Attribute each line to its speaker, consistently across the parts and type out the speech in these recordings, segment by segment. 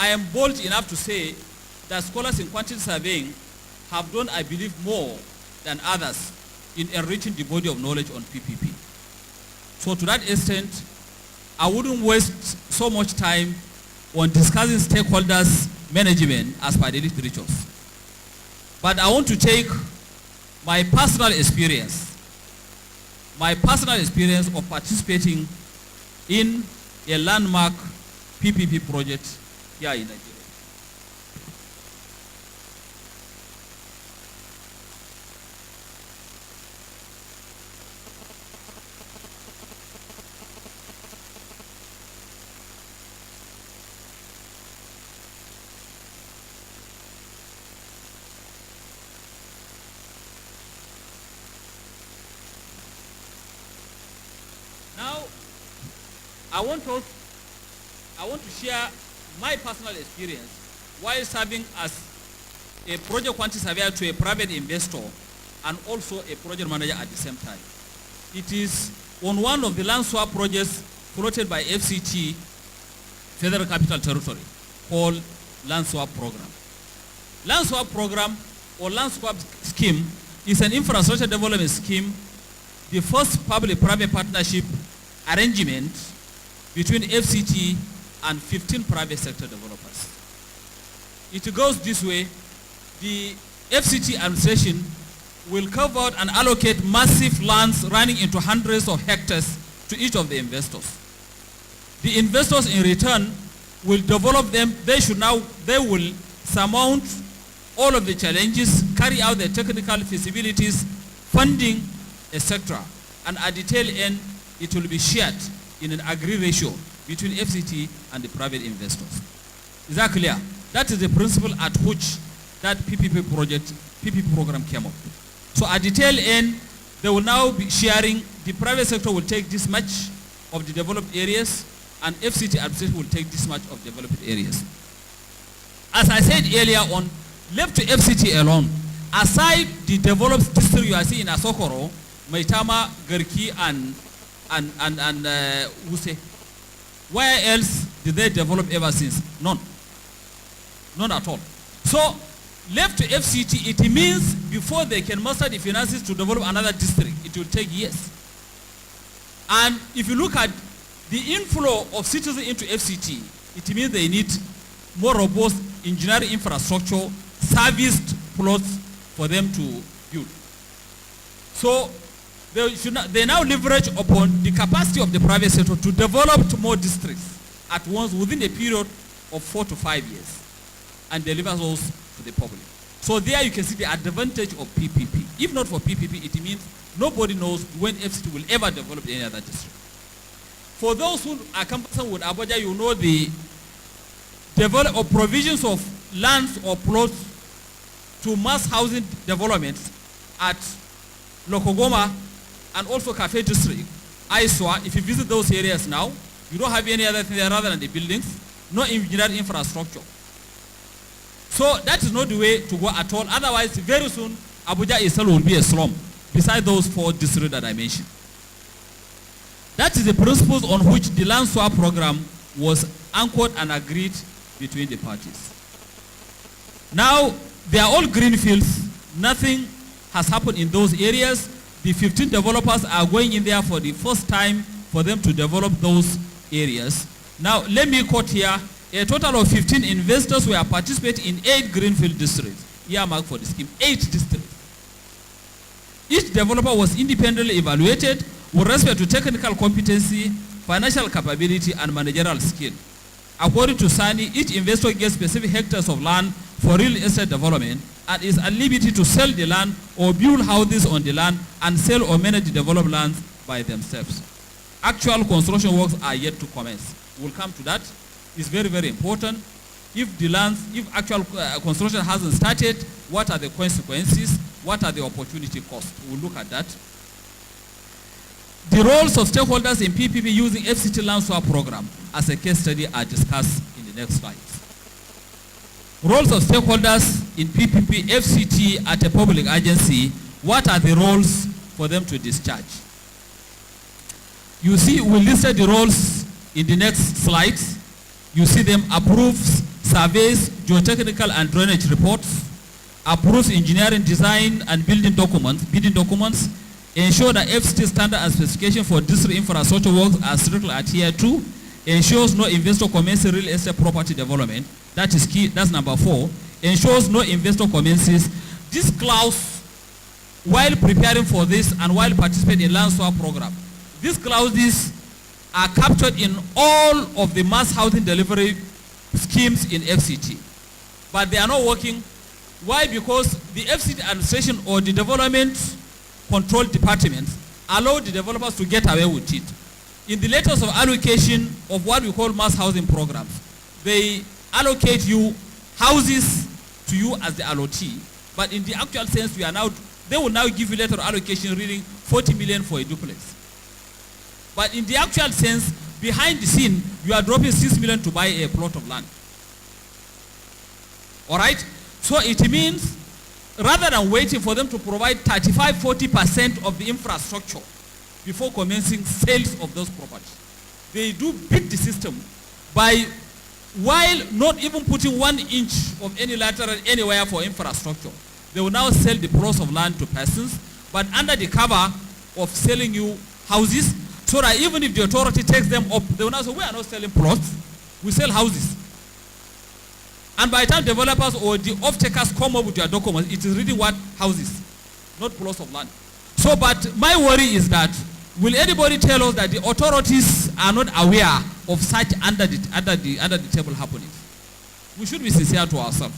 Speaker 1: I am bold enough to say that scholars in quantity surveying have done, I believe, more than others in enriching the body of knowledge on PPP. So to that extent, I wouldn't waste so much time on discussing stakeholders' management as per the literatures. But I want to take my personal experience of participating in a landmark PPP project here in Nigeria. Now, I want to share my personal experience while serving as a project quantity surveyor to a private investor and also a project manager at the same time. It is on one of the land swap projects floated by FCT, Federal Capital Territory, called Land Swap Program. Land Swap Program or Land Swap Scheme is an infrastructure development scheme, the first public-private partnership arrangement between FCT and 15 private sector developers. It goes this way: the FCT administration will cover out and allocate massive lands running into hundreds of hectares to each of the investors. The investors in return will develop them. They will surmount all of the challenges, carry out the technical feasibilities, funding, etc. And at the tail end, it will be shared in an agreed ratio between FCT and the private investors. Is that clear? That is the principle at which that PPP program came up. So at the tail end, they will now be sharing. The private sector will take this much of the developed areas, and FCT administration will take this much of developed areas. As I said earlier on, left to FCT alone, aside the developed district you are seeing in Asokoro, Maitama, Garki, and Wuse, where else did they develop ever since? None. None at all. So, left to FCT, it means before they can muster the finances to develop another district, it will take years. And if you look at the inflow of citizens into FCT, it means they need more robust engineering infrastructure, serviced plots for them to build. So they now leverage upon the capacity of the private sector to develop more districts at once within a period of 4 to 5 years and deliver those to the public. So there you can see the advantage of PPP. If not for PPP, it means nobody knows when FCT will ever develop any other district. For those who are conversant with Abuja, you know the develop or provisions of lands or plots to mass housing developments at Lokogoma and also Cafe District, Aiswa. If you visit those areas now, you don't have any other thing there rather than the buildings, no engineered infrastructure. So that is not the way to go at all. Otherwise, very soon, Abuja itself will be a slum, besides those 4 districts that I mentioned. That is the principles on which the land swap program was anchored and agreed between the parties. Now, they are all green fields. Nothing has happened in those areas. The 15 developers are going in there for the first time for them to develop those areas. Now, let me quote here. A total of 15 investors were participating in 8 greenfield districts, earmarked for the scheme, 8 districts. Each developer was independently evaluated with respect to technical competency, financial capability, and managerial skill. According to SANI, each investor gets specific hectares of land for real estate development and is at liberty to sell the land or build houses on the land and sell or manage the developed lands by themselves. Actual construction works are yet to commence. We'll come to that. It's very, very important. If actual construction hasn't started, what are the consequences? What are the opportunity costs? We'll look at that. The roles of stakeholders in PPP using FCT land swap program as a case study are discussed in the next slides. Roles of stakeholders in PPP FCT at a public agency, what are the roles for them to discharge? You see, we listed the roles in the next slides. You see them: approve, surveys, geotechnical and drainage reports, approves engineering design and bidding documents, ensure that FCT standard and specification for district infrastructure works are strictly adhered to, ensures no investor commences real estate property development. That is key. That's number 4. Ensures no investor commences. This clause, while preparing for this and while participating in land swap program, these clauses are captured in all of the mass housing delivery schemes in FCT. But they are not working. Why? Because the FCT administration or the development control departments allow the developers to get away with it. In the letters of allocation of what we call mass housing programs, they allocate you houses to you as the allotee, but in the actual sense, they will now give you letter of allocation reading 40 million for a duplex. But in the actual sense, behind the scene, you are dropping 6 million to buy a plot of land. All right? So it means rather than waiting for them to provide 35-40% of the infrastructure before commencing sales of those properties, they do beat the system by, while not even putting 1 inch of any lateral anywhere for infrastructure, they will now sell the plots of land to persons, but under the cover of selling you houses, so that even if the authority takes them up, they will now say, we are not selling plots, we sell houses. And by the time developers or the off-takers come up with their documents, it is really what? Houses, not plots of land. So, but my worry is that, will anybody tell us that the authorities are not aware of such under the table happenings? We should be sincere to ourselves.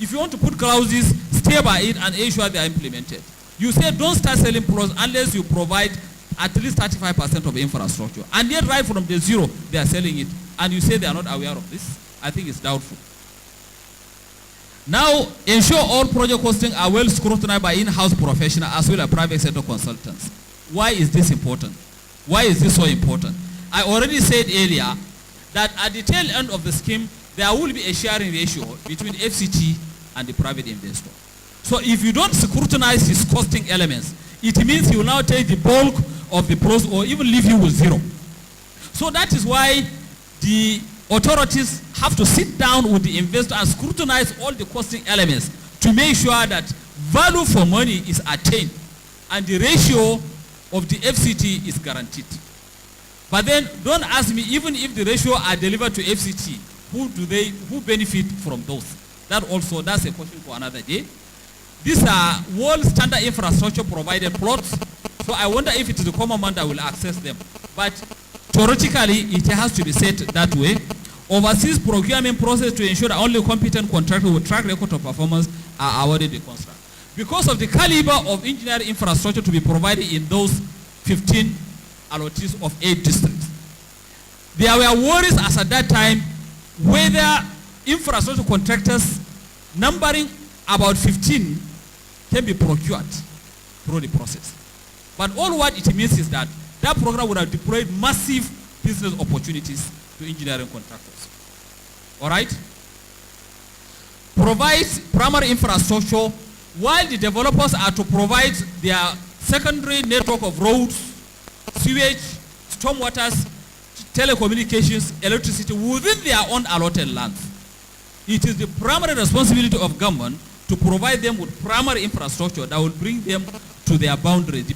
Speaker 1: If you want to put clauses, stay by it and ensure they are implemented. You say don't start selling plots unless you provide at least 35% of infrastructure. And yet right from the zero, they are selling it. And you say they are not aware of this. I think it's doubtful. Now, ensure all project costing are well scrutinized by in-house professionals as well as private sector consultants. Why is this important? Why is this so important? I already said earlier that at the tail end of the scheme, there will be a sharing ratio between FCT and the private investor. So if you don't scrutinize his costing elements, it means he will now take the bulk of the pros or even leave you with zero. So that is why the authorities have to sit down with the investor and scrutinize all the costing elements to make sure that value for money is attained and the ratio of the FCT is guaranteed. But then don't ask me, even if the ratio are delivered to FCT, who benefit from those? That's a question for another day. These are world standard infrastructure provided plots, so I wonder if it is the common man that will access them. But theoretically, it has to be set that way. Oversees procurement process to ensure that only competent contractors with track record of performance are awarded the contract. Because of the caliber of engineering infrastructure to be provided in those 15 allottees of 8 districts, there were worries as at that time whether infrastructure contractors numbering about 15 can be procured through the process. But all what it means is that that program would have deployed massive business opportunities to engineering contractors. All right? Provides primary infrastructure while the developers are to provide their secondary network of roads, sewage, stormwaters, telecommunications, electricity within their own allotted lands. It is the primary responsibility of government to provide them with primary infrastructure that will bring them to their boundaries, the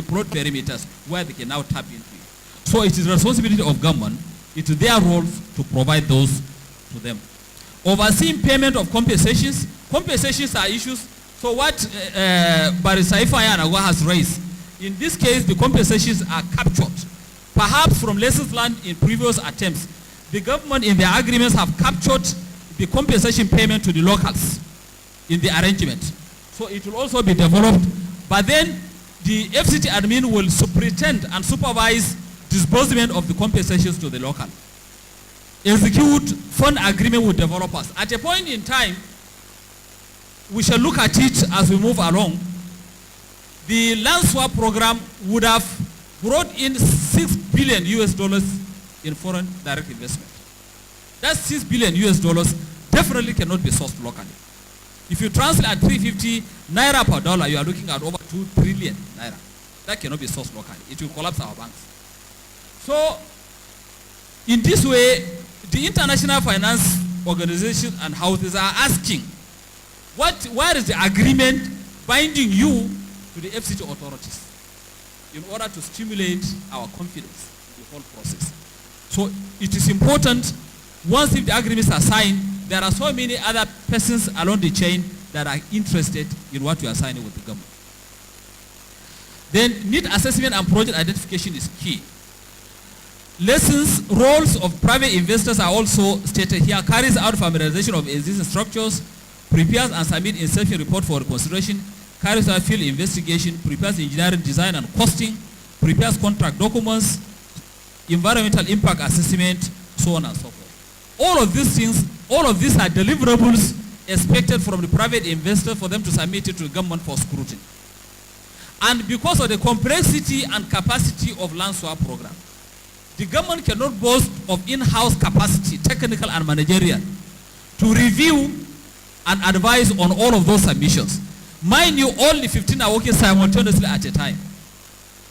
Speaker 1: plot perimeters where they can now tap into it. So it is the responsibility of government, it is their role to provide those to them. Overseeing payment of compensations. Compensations are issues. So what Barrister Ifeanyi Anagwa has raised, in this case the compensations are captured. Perhaps from lessons learned in previous attempts, the government in their agreements have captured the compensation payment to the locals in the arrangement. So it will also be developed, but then the FCT admin will superintend and supervise disbursement of the compensations to the local. Execute fund agreement with developers. At a point in time, we shall look at it as we move along. The land swap program would have brought in $6 billion in foreign direct investment. That $6 billion definitely cannot be sourced locally. If you translate at 350 naira per dollar, you are looking at over 2 trillion naira. That cannot be sourced locally. It will collapse our banks. So, in this way, The international finance organizations and houses are asking, where is the agreement binding you to the FCT authorities in order to stimulate our confidence in the whole process? So it is important, once if the agreements are signed, there are so many other persons along the chain that are interested in what you are signing with the government. Then need assessment and project identification is key. Lessons, roles of private investors are also stated here. Carries out familiarization of existing structures, prepares and submits inception report for consideration, carries out field investigation, prepares engineering design and costing, prepares contract documents, environmental impact assessment, so on and so forth. All of these things, all of these are deliverables expected from the private investor for them to submit it to the government for scrutiny. And because of the complexity and capacity of land swap program, the government cannot boast of in-house capacity, technical and managerial, to review and advise on all of those submissions. Mind you, all the 15 are working simultaneously at a time.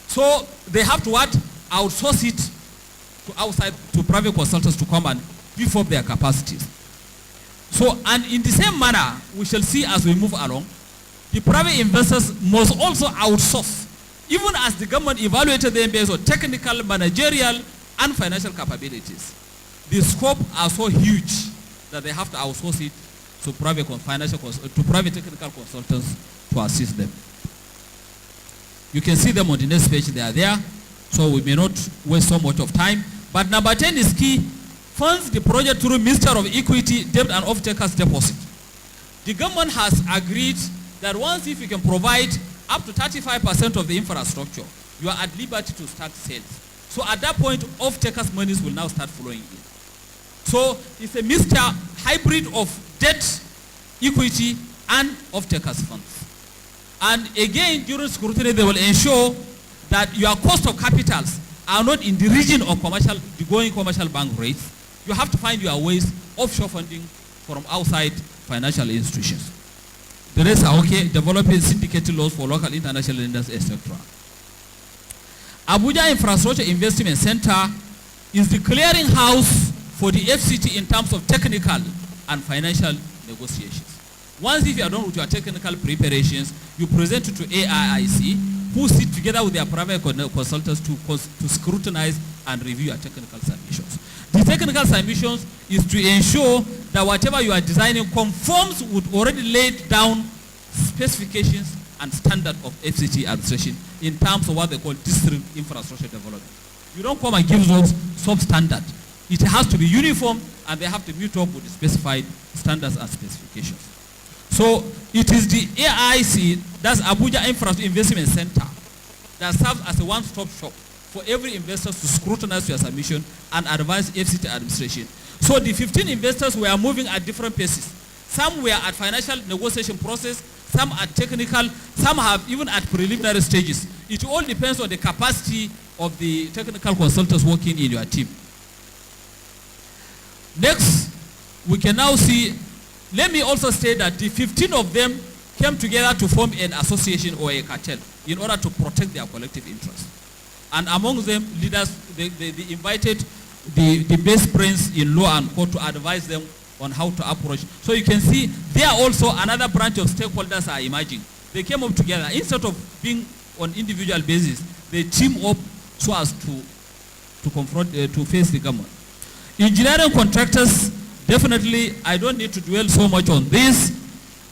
Speaker 1: So they have to outsource it to outside, to private consultants to come and beef up their capacities. So, and in the same manner, we shall see as we move along, the private investors must also outsource, even as the government evaluated them based on technical, managerial, and financial capabilities. The scope are so huge that they have to outsource it to private technical consultants to assist them. You can see them on the next page. They are there, so we may not waste so much of time. But number 10 is key. Funds the project through Minister of Equity, Debt and Off-Takers Deposit. The government has agreed that once if you can provide up to 35% of the infrastructure, you are at liberty to start sales. So at that point, off-takers monies will now start flowing in. So it's a mixture, hybrid of debt, equity, and off-takers funds. And again, during scrutiny, they will ensure that your cost of capitals are not in the region of the going commercial bank rates. You have to find your ways offshore funding from outside financial institutions. The rest are okay, developing syndicated laws for local international lenders, etc. Abuja Infrastructure Investment Center is the clearinghouse for the FCT in terms of technical and financial negotiations. Once if you are done with your technical preparations, you present it to AIIC, who sit together with their private consultants to scrutinize and review your technical submissions. The technical submissions is to ensure that whatever you are designing conforms with already laid down specifications and standard of FCT administration in terms of what they call district infrastructure development. You don't come and give those substandard. It has to be uniform and they have to meet up with the specified standards and specifications. So it is the AIC, that's Abuja Infrastructure Investment Center, that serves as a one-stop shop for every investor to scrutinize your submission and advise FCT administration. So the 15 investors were moving at different paces. Some were at financial negotiation process, some at technical, some have even at preliminary stages. It all depends on the capacity of the technical consultants working in your team. Next, we can now see, let me also say that the 15 of them came together to form an association or a cartel in order to protect their collective interests. And among them, leaders, they invited the best brains in law and court to advise them on how to approach. So you can see there also another branch of stakeholders are emerging. They came up together. Instead of being on individual basis, they team up so as to confront, to face the government. Engineering contractors, definitely, I don't need to dwell so much on this.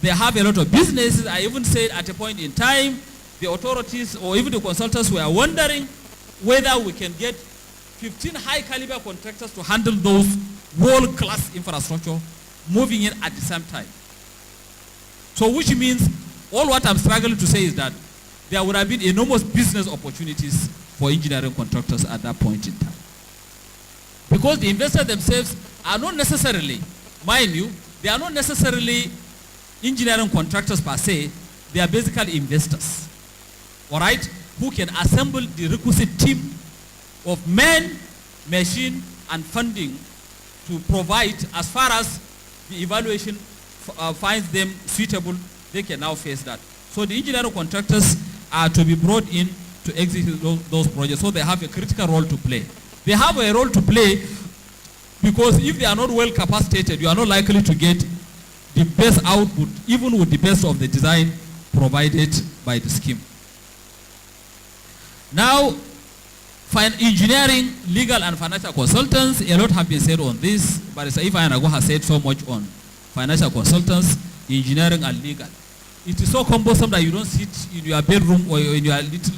Speaker 1: They have a lot of businesses. I even said at a point in time, the authorities or even the consultants were wondering whether we can get 15 high caliber contractors to handle those world-class infrastructure moving in at the same time. So which means all what I'm struggling to say is that there would have been enormous business opportunities for engineering contractors at that point in time. Because the investors themselves are not necessarily, mind you, they are not necessarily engineering contractors per se, they are basically investors, all right, who can assemble the requisite team of men, machine, and funding to provide, as far as the evaluation finds them suitable, they can now face that. So the engineering contractors are to be brought in to execute those projects, so they have a critical role to play. They have a role to play Because if they are not well capacitated, you are not likely to get the best output, even with the best of the design provided by the scheme. Now, engineering, legal, and financial consultants, a lot have been said on this, but if Anago has said so much on financial consultants, engineering, and legal. It is so cumbersome that you don't sit in your bedroom or in your little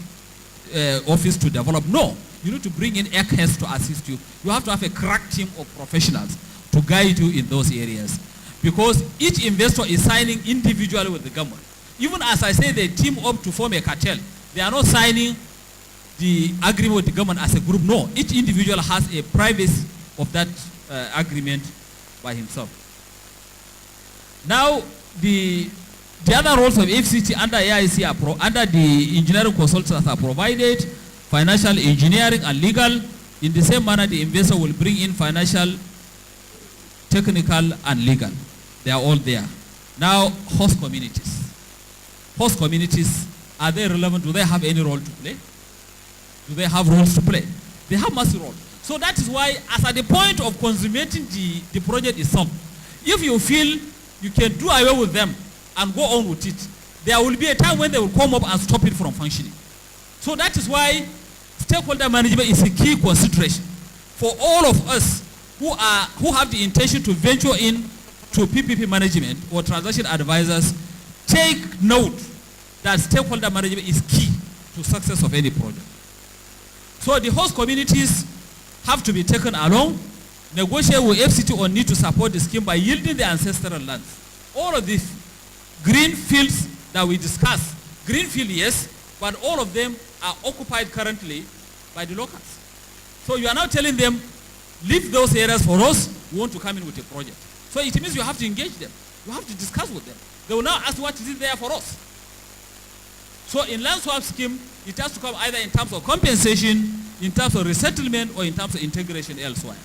Speaker 1: office to develop. No, you need to bring in NIQS to assist you. You have to have a crack team of professionals to guide you in those areas. Because each investor is signing individually with the government. Even as I say, they team up to form a cartel. They are not signing the agreement with the government as a group. No, each individual has a privacy of that agreement by himself. Now, the other roles of FCT under AIC are under the engineering consultants are provided, financial, engineering, and legal. In the same manner, the investor will bring in financial, technical, and legal. They are all there. Now, host communities. Host communities, are they relevant? Do they have any role to play? Do they have roles to play? They have massive role. So that is why, as at the point of consummating the project itself, if you feel you can do away with them and go on with it, there will be a time when they will come up and stop it from functioning. So that is why stakeholder management is a key consideration for all of us who have the intention to venture in to PPP management or transaction advisors. Take note that stakeholder management is key to success of any project. So the host communities have to be taken along, negotiate with FCT on need to support the scheme by yielding the ancestral lands. All of these green fields that we discussed, greenfield yes, but all of them are occupied currently by the locals. So you are now telling them, leave those areas for us, we want to come in with a project. So it means you have to engage them. You have to discuss with them. They will now ask what is it there for us. So in land swap scheme, it has to come either in terms of compensation, in terms of resettlement, or in terms of integration elsewhere.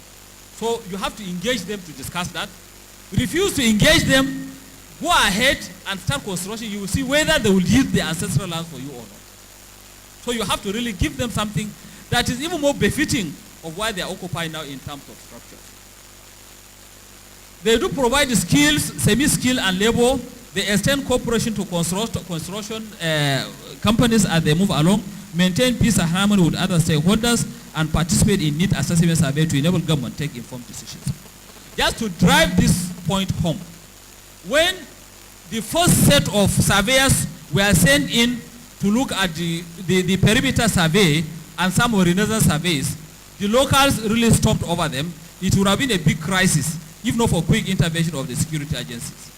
Speaker 1: So you have to engage them to discuss that. Refuse to engage them, go ahead and start construction. You will see whether they will yield the ancestral lands for you or not. So you have to really give them something that is even more befitting of why they are occupying now in terms of structures. They do provide the skills, semi-skill and labor. They extend cooperation to construction companies as they move along, maintain peace and harmony with other stakeholders, and participate in need assessment survey to enable government to take informed decisions. Just to drive this point home, when the first set of surveyors were sent in to look at the perimeter survey and some renaissance surveys, the locals really stomped over them. It would have been a big crisis if not for quick intervention of the security agencies.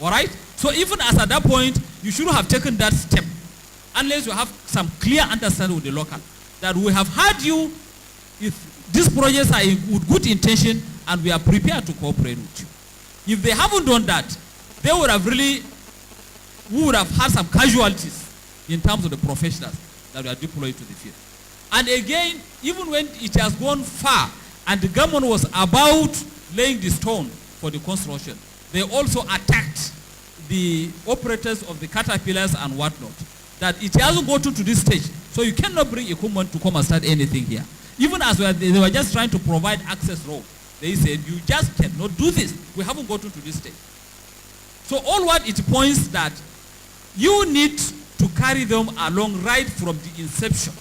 Speaker 1: All right? So even as at that point, you shouldn't have taken that step unless you have some clear understanding with the local that we have heard you, if these projects are with good intention and we are prepared to cooperate with you. If they haven't done that, they would have really, we would have had some casualties in terms of the professionals that were deployed to the field. And again, even when it has gone far and the government was about laying the stone for the construction, they also attacked the operators of the caterpillars and whatnot. That it hasn't gotten to this stage. So you cannot bring equipment to come and start anything here. Even as they were just trying to provide access road, they said, you just cannot do this. We haven't gotten to this stage. So all what it points that you need to carry them along right from the inception.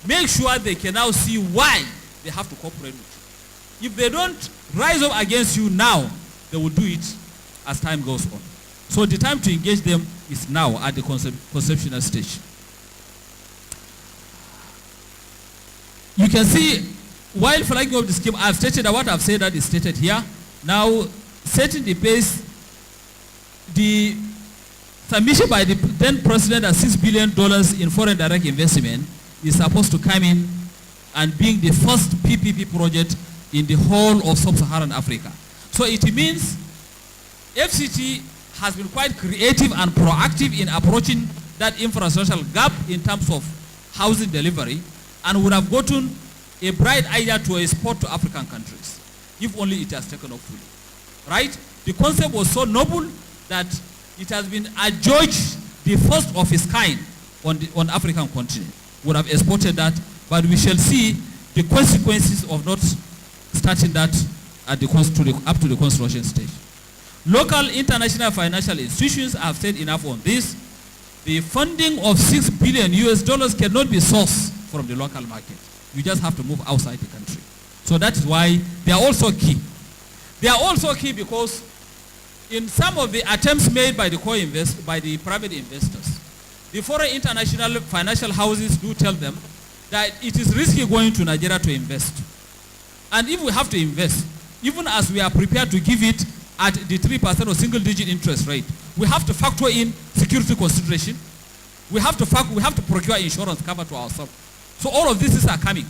Speaker 1: Make sure they can now see why they have to cooperate with you. If they don't rise up against you now, they will do it as time goes on. So the time to engage them is now at the conceptual stage. You can see, while flagging up the scheme, I've stated that what I've said that is stated here. Now, setting the pace, the submission by the then president at $6 billion in foreign direct investment is supposed to come in and being the first PPP project in the whole of sub-Saharan Africa. So it means FCT has been quite creative and proactive in approaching that infrastructural gap in terms of housing delivery, and would have gotten a bright idea to export to African countries if only it has taken off fully. Right? The concept was so noble that it has been adjudged the first of its kind on African continent. Would have exported that, but we shall see the consequences of not starting that at up to the construction stage. Local international financial institutions have said enough on this. The funding of $6 billion cannot be sourced from the local market. You just have to move outside the country. So that is why they are also key. They are also key because in some of the attempts made by the private investors, the foreign international financial houses do tell them that it is risky going to Nigeria to invest. And if we have to invest, even as we are prepared to give it at the 3% or single-digit interest rate, we have to factor in security consideration. We have to procure insurance cover to ourselves. So all of these are coming.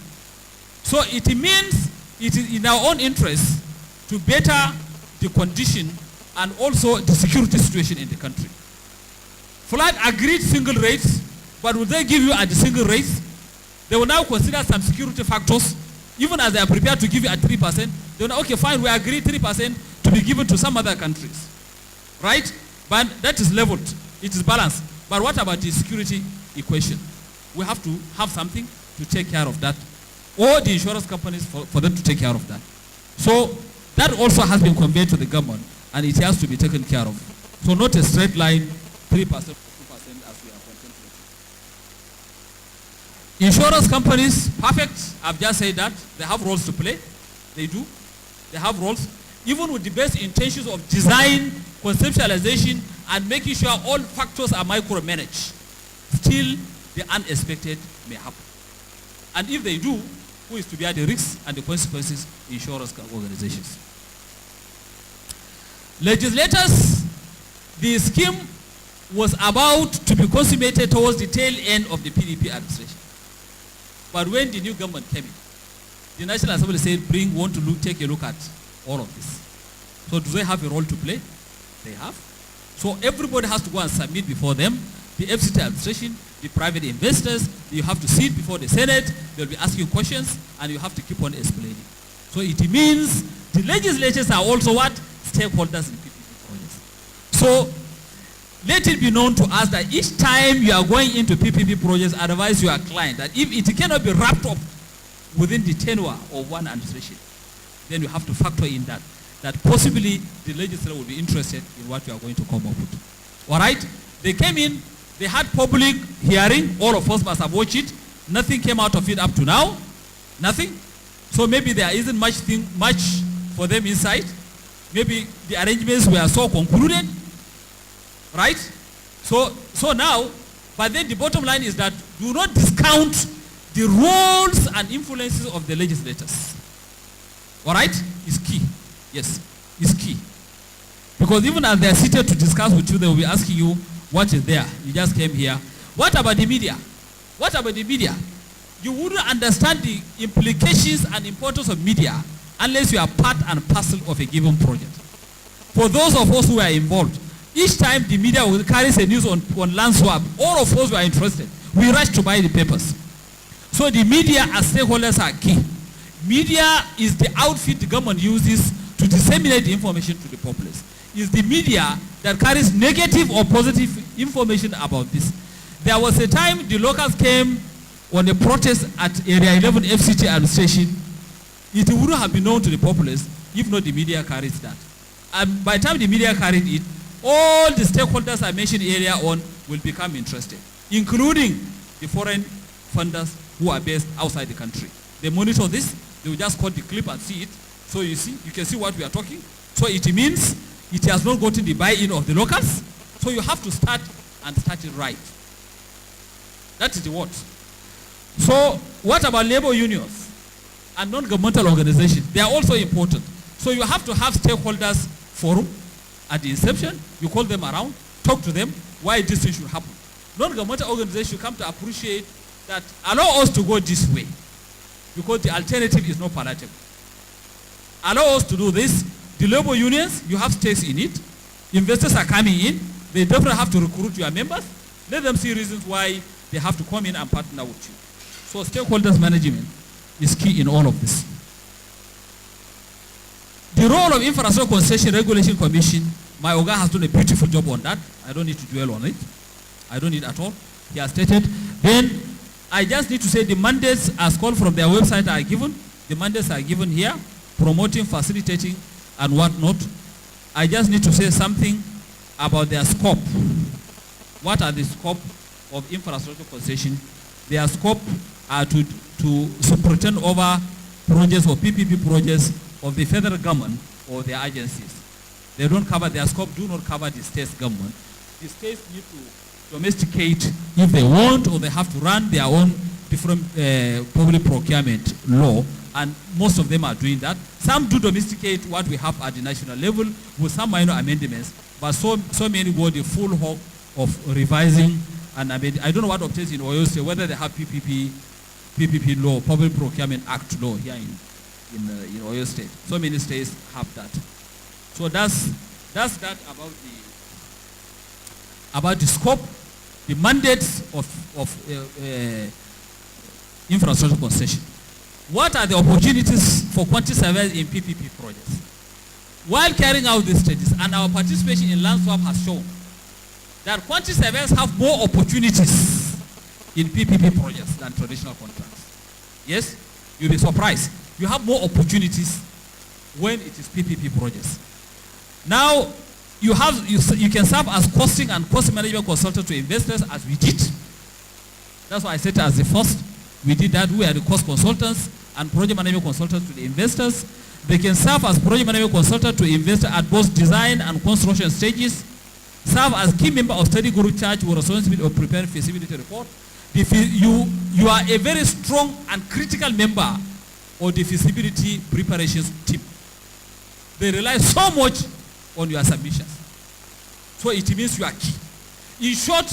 Speaker 1: So it means it is in our own interest to better the condition and also the security situation in the country. Flight agreed single rates, but will they give you at the single rates? They will now consider some security factors, even as they are prepared to give you at 3%. They will now, okay, fine, we agree 3% to be given to some other countries. Right? But that is leveled. It is balanced. But what about the security equation? We have to have something to take care of that. Or the insurance companies for them to take care of that. So that also has been conveyed to the government, and it has to be taken care of. So not a straight line, 3% or 2% as we are contemplating. Insurance companies, perfect. I've just said that. They have roles to play. They do. They have roles. Even with the best intentions of design, conceptualization, and making sure all factors are micromanaged, still the unexpected may happen. And if they do, who is to bear the risks and the consequences? Insurance organizations. Legislators, the scheme was about to be consummated towards the tail end of the PDP administration. But when the new government came in, the National Assembly said, take a look at all of this. So do they have a role to play? They have. So everybody has to go and submit before them. The FCT administration, the private investors, you have to sit before the Senate, they'll be asking questions, and you have to keep on explaining. So it means the legislators are also what? Stakeholders in PPP projects. So let it be known to us that each time you are going into PPP projects, advise your client that if it cannot be wrapped up within the tenure of one administration, then you have to factor in that possibly the legislature will be interested in what you are going to come up with. All right? They came in, they had public hearing, all of us must have watched it. Nothing came out of it up to now. Nothing. So maybe there isn't much for them inside. Maybe the arrangements were so concluded. Right? So now, but then the bottom line is that do not discount the roles and influences of the legislators. All right? It's key. Yes, it's key. Because even as they are seated to discuss with you, they will be asking you, what is there? You just came here. What about the media? What about the media? You wouldn't understand the implications and importance of media unless you are part and parcel of a given project. For those of us who are involved, each time the media will carry a news on land swap, all of us were interested. We rush to buy the papers. So the media as stakeholders are key. Media is the outfit the government uses to disseminate the information to the populace. It's the media that carries negative or positive information about this. There was a time the locals came on a protest at Area 11 FCT administration. It wouldn't have been known to the populace if not the media carries that. And by the time the media carried it, all the stakeholders I mentioned earlier on will become interested, including the foreign funders who are based outside the country. They monitor this. They will just cut the clip and see it. So you can see what we are talking. So it means it has not gotten the buy-in of the locals. So you have to start it right. That is the word. So what about labor unions and non-governmental organizations? They are also important. So you have to have stakeholders forum at the inception. You call them around, talk to them why this thing should happen. Non-governmental organizations should come to appreciate that allow us to go this way because the alternative is not palatable. Allow us to do this. The labor unions, you have stakes in it. Investors are coming in. They definitely have to recruit your members. Let them see reasons why they have to come in and partner with you. So stakeholders management is key in all of this. The role of Infrastructure Concession Regulation Commission, my Oga has done a beautiful job on that. I don't need to dwell on it. I don't need at all. He has stated. Then I just need to say the mandates as called from their website are given. The mandates are given here. promoting, facilitating, and whatnot. I just need to say something about their scope. What are the scope of infrastructure concession? Their scope are to superintend over projects or PPP projects of the federal government or their agencies. They don't cover, their scope do not cover the state government. The states need to domesticate if they want, or they have to run their own different public procurement law, and most of them are doing that. Some do domesticate what we have at the national level with some minor amendments, but so many go the full hog of revising and amending. I don't know what obtains in Oyo State, whether they have PPP law, Public Procurement Act law here in Oyo State. So many states have that. So that's that about the scope, the mandates of infrastructure concession. What are the opportunities for quantity surveyors in PPP projects? While carrying out these studies, and our participation in land swap has shown that quantity surveyors have more opportunities in PPP projects than traditional contracts. Yes, you'll be surprised. You have more opportunities when it is PPP projects. Now, you can serve as costing and cost management consultant to investors, as we did. That's why I said as the first. We did that. We are the cost consultants and project management consultants to the investors. They can serve as project management consultant to investors at both design and construction stages. Serve as key member of study group charged with responsibility of preparing feasibility report. You are a very strong and critical member of the feasibility preparations team. They rely so much on your submissions. So it means you are key. In short,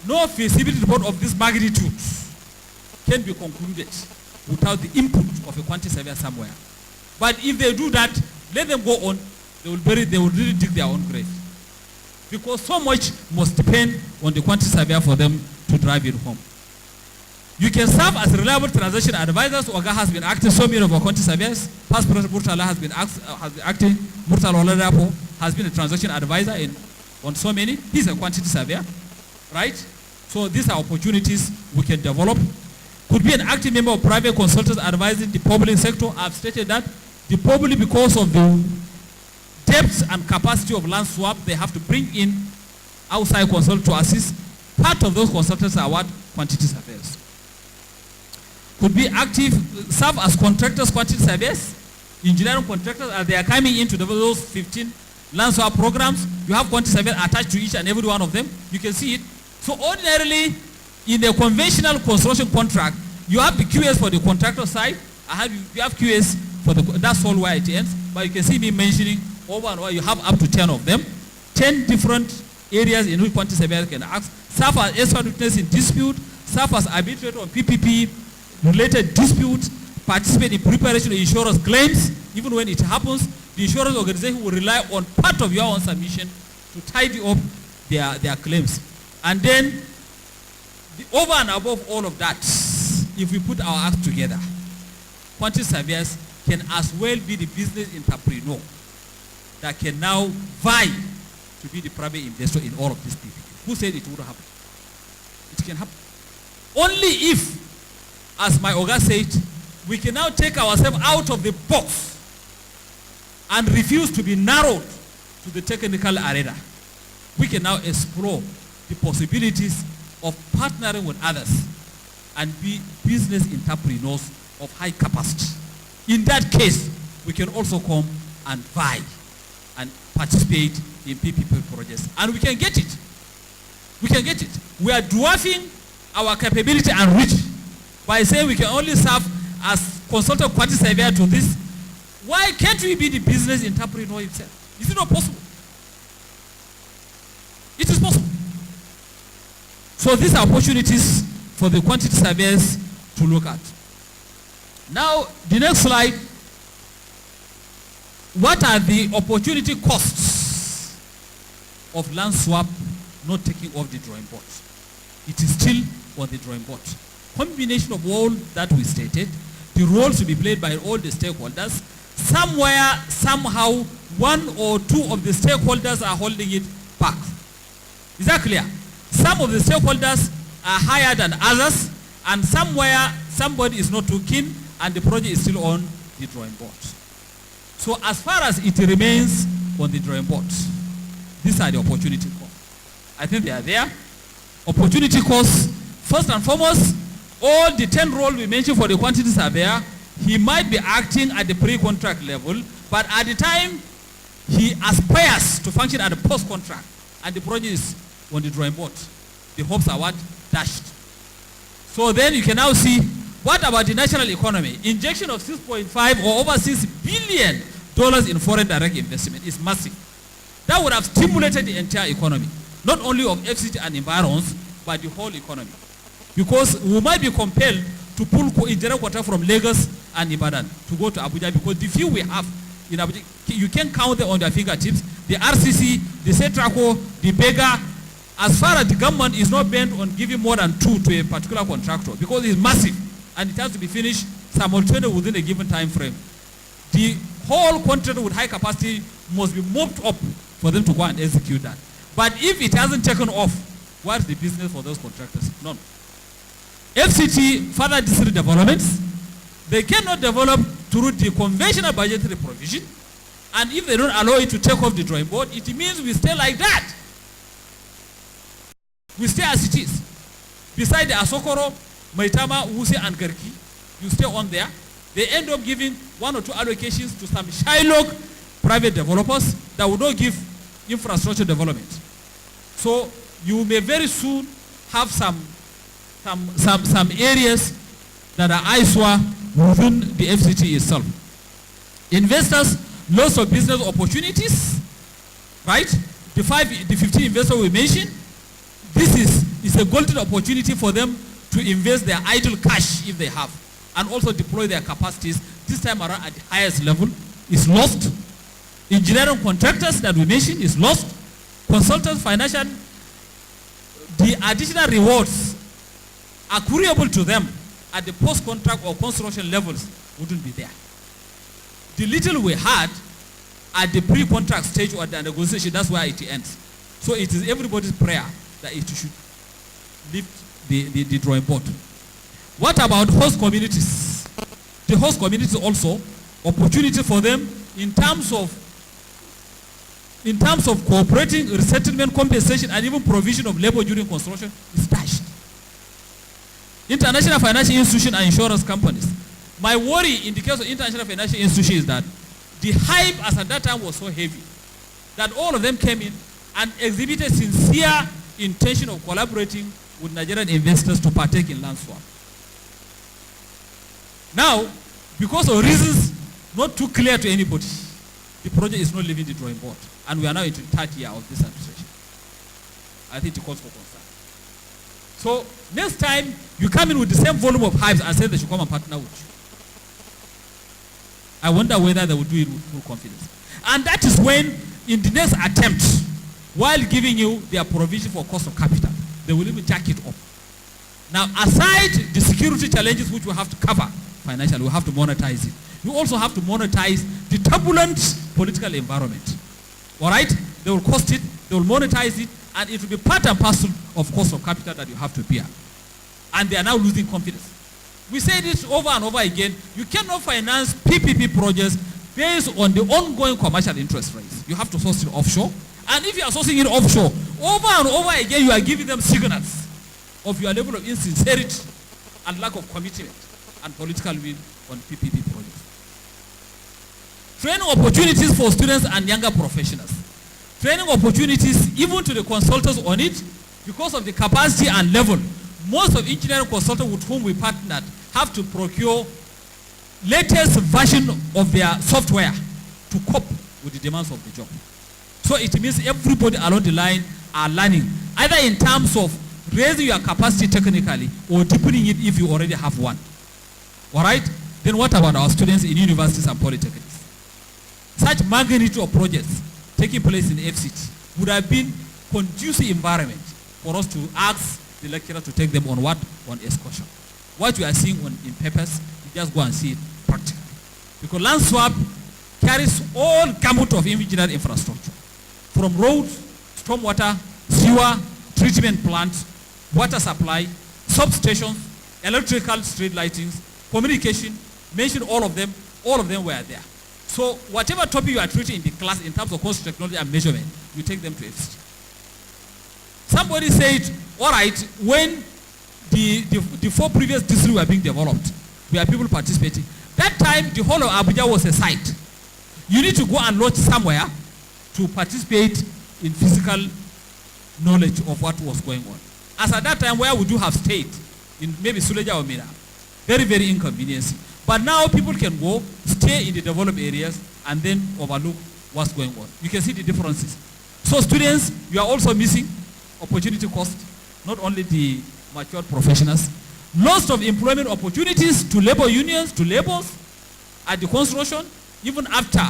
Speaker 1: no feasibility report of this magnitude can be concluded without the input of a quantity surveyor somewhere. But if they do that, let them go on, they will really dig their own grave. Because so much must depend on the quantity surveyor for them to drive it home. You can serve as reliable transaction advisors. Oga has been acting, so many of our quantity surveyors. Past President Murtala has been acting. Murtala Oladapo has been a transaction advisor on so many. He's a quantity surveyor, right? So these are opportunities we can develop. Could be an active member of private consultants advising the public sector. I've stated that the public, because of the depth and capacity of land swap, they have to bring in outside consultants to assist. Part of those consultants are what? Quantity surveyors. Could be active, serve as contractors, quantity surveyors, engineering contractors, as they are coming in to develop those 15 land swap programs. You have quantity surveyors attached to each and every one of them. You can see it. So ordinarily, in a conventional construction contract, you have the QS for the contractor side. You have QS for that's all where it ends. But you can see me mentioning over and over, you have up to 10 of them. 10 different areas in which quantity surveyors can act. Serve as expert witness in dispute, serve as arbitrator on PPP related disputes, participate in preparation of insurance claims. Even when it happens, the insurance organization will rely on part of your own submission to tidy up their claims. And then, over and above all of that, if we put our acts together, quantity surveyors can as well be the business entrepreneur that can now vie to be the private investor in all of these people. Who said it would happen? It can happen. Only if, as my Oga said, we can now take ourselves out of the box and refuse to be narrowed to the technical arena. We can now explore the possibilities of partnering with others and be business entrepreneurs of high capacity. In that case, we can also come and vie and participate in PPP projects. And we can get it. We can get it. We are dwarfing our capability and reach by saying we can only serve as consultant quantity surveyor to this. Why can't we be the business entrepreneur himself? Is it not possible? It is possible. So these are opportunities for the quantity surveyors to look at. Now, the next slide. What are the opportunity costs of land swap not taking off the drawing board? It is still on the drawing board. Combination of all that we stated, the role to be played by all the stakeholders. Somewhere, somehow, one or two of the stakeholders are holding it back. Is that clear? Some of the stakeholders are higher than others, and somewhere somebody is not too keen, and the project is still on the drawing board. So as far as it remains on the drawing board, these are the opportunity costs. I think they are there. Opportunity costs, first and foremost, all the 10 roles we mentioned for the quantities are there. He might be acting at the pre-contract level, but at the time he aspires to function at the post-contract, and the project is on the drawing board. The hopes are what? Dashed. So then you can now see, what about the national economy? Injection of 6.5 or over $6 billion in foreign direct investment is massive. That would have stimulated the entire economy, not only of FCT and environs, but the whole economy. Because we might be compelled to pull general quarter from Lagos and Ibadan to go to Abuja, because the few we have in Abuja, you can count them on their fingertips. The RCC, the Setraco, the Bega, as far as the government is not bent on giving more than 2 to a particular contractor, because it's massive and it has to be finished simultaneously within a given time frame. The whole contract with high capacity must be moved up for them to go and execute that. But if it hasn't taken off, what's the business for those contractors? None. FCT, further district developments, they cannot develop through the conventional budgetary provision, and if they don't allow it to take off the drawing board, it means we stay like that. We stay as it is. Beside the Asokoro, Maitama, Wuse, and Garki, you stay on there. They end up giving 1 or 2 allocations to some Shylock private developers that will not give infrastructure development. So you may very soon have some areas that are ISWA within the FCT itself. Investors, lots of business opportunities, right? The 15 investors we mentioned, this is a golden opportunity for them to invest their idle cash if they have, and also deploy their capacities. This time around at the highest level is lost. Engineering contractors that we mentioned is lost. Consultants, financial, the additional rewards accruable to them at the post-contract or construction levels wouldn't be there. The little we had at the pre-contract stage or the negotiation, that's where it ends. So it is everybody's prayer that it should lift the drawing board. What about host communities? The host communities also, opportunity for them in terms of cooperating, resettlement, compensation, and even provision of labor during construction is dashed. International financial institutions and insurance companies. My worry in the case of international financial institutions is that the hype as at that time was so heavy that all of them came in and exhibited sincere intention of collaborating with Nigerian investors to partake in land swap. Now, because of reasons not too clear to anybody, the project is not leaving the drawing board, and we are now into the 3rd year of this administration. I think it calls for concern. So next time you come in with the same volume of hypes and say they should come and partner with you, I wonder whether they will do it with full confidence. And that is when, in the next attempt, while giving you their provision for cost of capital, they will even jack it up. Now, aside the security challenges which we have to cover financially, we have to monetize it. You also have to monetize the turbulent political environment. All right? They will cost it, they will monetize it, and it will be part and parcel of cost of capital that you have to bear. And they are now losing confidence. We say this over and over again. You cannot finance PPP projects based on the ongoing commercial interest rates. You have to source it offshore. And if you are sourcing it offshore, over and over again, you are giving them signals of your level of insincerity and lack of commitment and political will on PPP projects. Training opportunities for students and younger professionals. Training opportunities even to the consultants on it, because of the capacity and level. Most of engineering consultants with whom we partnered have to procure latest version of their software to cope with the demands of the job. So it means everybody along the line are learning, either in terms of raising your capacity technically or deepening it if you already have one. All right? Then what about our students in universities and polytechnics? Such magnitude of projects taking place in FCT would have been conducive environment for us to ask the lecturer to take them on what? On excursion. What you are seeing in papers, you just go and see it practically. Because land swap carries all gamut of engineered infrastructure. From roads, stormwater, sewer, treatment plants, water supply, substations, electrical street lightings, communication, mention all of them were there. So whatever topic you are treating in the class in terms of course technology and measurement, you take them to FCT. Somebody said, all right, when the 4 previous districts were being developed, where people participating, that time the whole of Abuja was a site. You need to go and lodge somewhere to participate in physical knowledge of what was going on. As at that time, where would you have stayed? In maybe Suleja or Mina. Very, very inconveniencing. But now people can go, stay in the developed areas, and then overlook what's going on. You can see the differences. So students, you are also missing opportunity cost, not only the matured professionals. Lots of employment opportunities to labor unions, to laborers, at the construction, even after,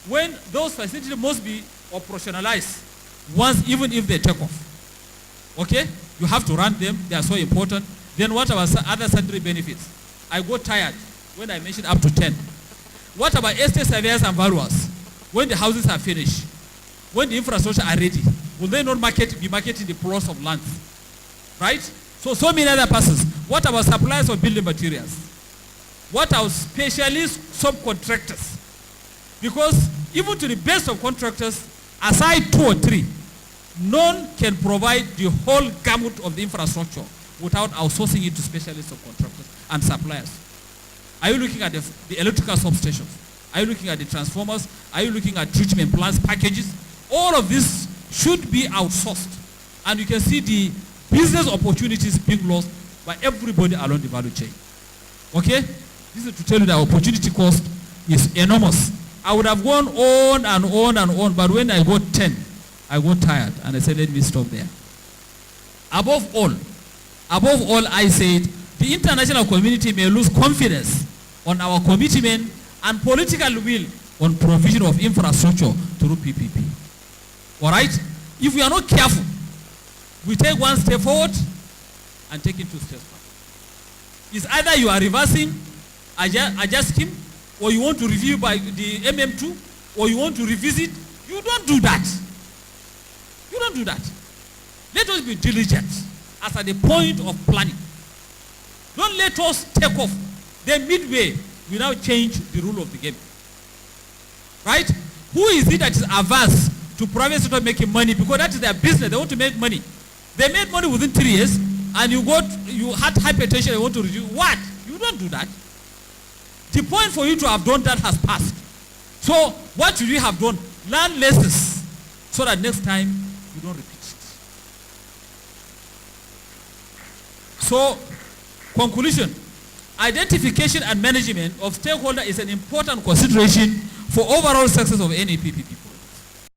Speaker 1: when those facilities must be operationalized once, even if they take off. Okay? You have to run them. They are so important. Then what about other sundry benefits? I got tired when I mentioned up to 10. What about estate surveyors and valuers? When the houses are finished, when the infrastructure are ready, will they not be marketing the plots of land? Right? So many other persons. What about suppliers of building materials? What about specialist subcontractors? Because even to the best of contractors, aside 2 or 3, none can provide the whole gamut of the infrastructure without outsourcing it to specialist subcontractors and suppliers. Are you looking at the electrical substations? Are you looking at the transformers? Are you looking at treatment plants, packages? All of this should be outsourced. And you can see the business opportunities being lost by everybody along the value chain. Okay? This is to tell you that opportunity cost is enormous. I would have gone on and on and on, but when I got 10, I got tired, and I said, let me stop there. Above all, I said, the international community may lose confidence on our commitment and political will on provision of infrastructure through PPP. All right? If we are not careful, we take one step forward and take it 2 steps back. It's either you are reversing, adjust him, or you want to review by the MM2, or you want to revisit. You don't do that. You don't do that. Let us be diligent as at the point of planning. Don't let us take off. Then midway, we now change the rule of the game. Right? Who is it that is averse to private sector making money? Because that is their business. They want to make money. They made money within 3 years, and you had hypertension, you want to reduce. What? You don't do that. The point for you to have done that has passed. So what should you have done? Learn lessons so that next time you don't repeat it. So, conclusion. Identification and management of stakeholders is an important consideration for overall success of any PPP project.